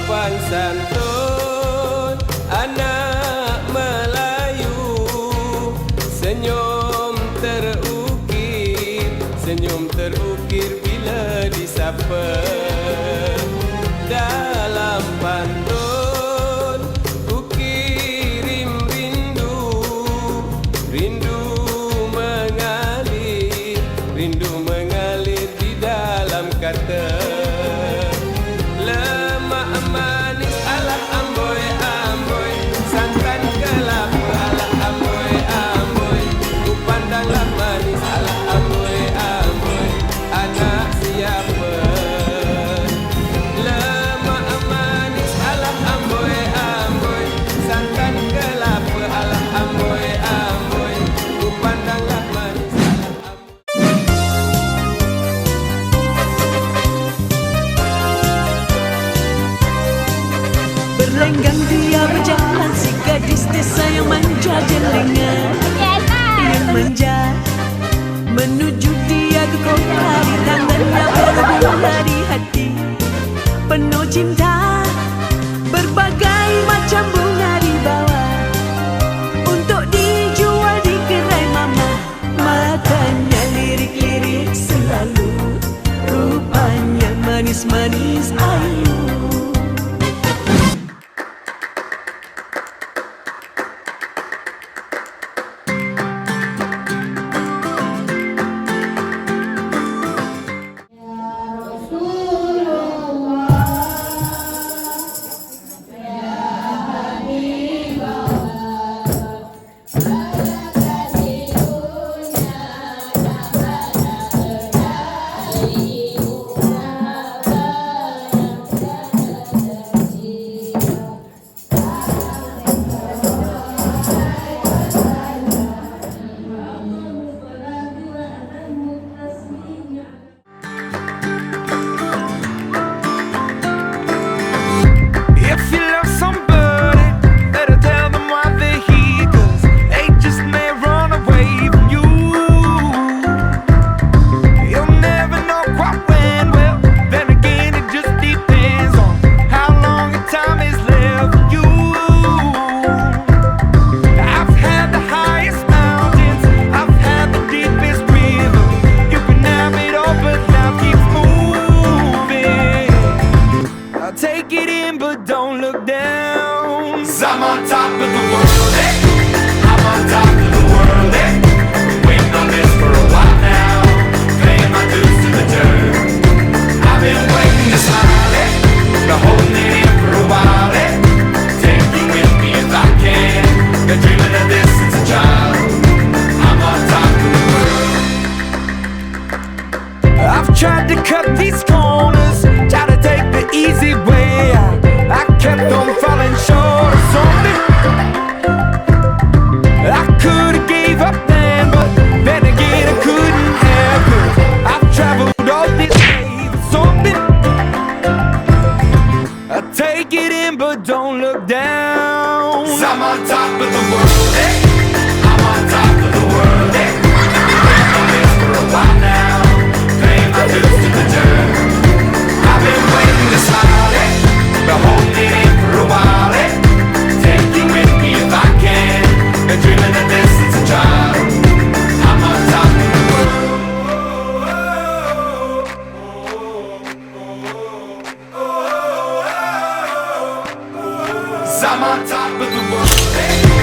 sopan santun anak Melayu, senyum terukir bila disapa. Dalam pantun ku kirim rindu mengalir di dalam kata. Lemak manis ala amboi amboi, santan kelapa ala amboi amboi, ku pandanglah manis ala amboi amboi, anak siapa? Lemak manis ala amboi amboi, santan kelapa ala amboi amboi, ku pandanglah manis ala amboi. Berlenggang dia berjalan, si gadis desa yang manja jelingan, yang manja menuju dia ke kota, di tangannya berbunga di hati penuh cinta. Berbagai macam bunga dibawa untuk dijual di gerai mama. Matanya lirik-lirik selalu, rupanya manis-manis ayu. I'm on top of the world, eh? I'm on top of the world, eh? Been waiting on this for a while now, paying my dues to the dirt. I've been waiting to smile, eh? Been holding it in for a while, eh? Take you with me if I can. Been dreaming of this since a child. I'm on top of the world. I've tried to cut these corners, try to take the easy way out. I kept on falling short of something. I could've gave up then, but then again I couldn't have, 'cause I've traveled all this way for something. I take it in but don't look down. 'Cause I'm on top of the world, eh? I'm on top of the world, eh? Been on this for a while now, paying my dues to the dirt. I've been waiting to smile, eh? Been holding it in for a while, eh? Take you with me if I can. Been dreaming of this since a child. I'm on top of the world. 'Cause I'm on top of the world, eh?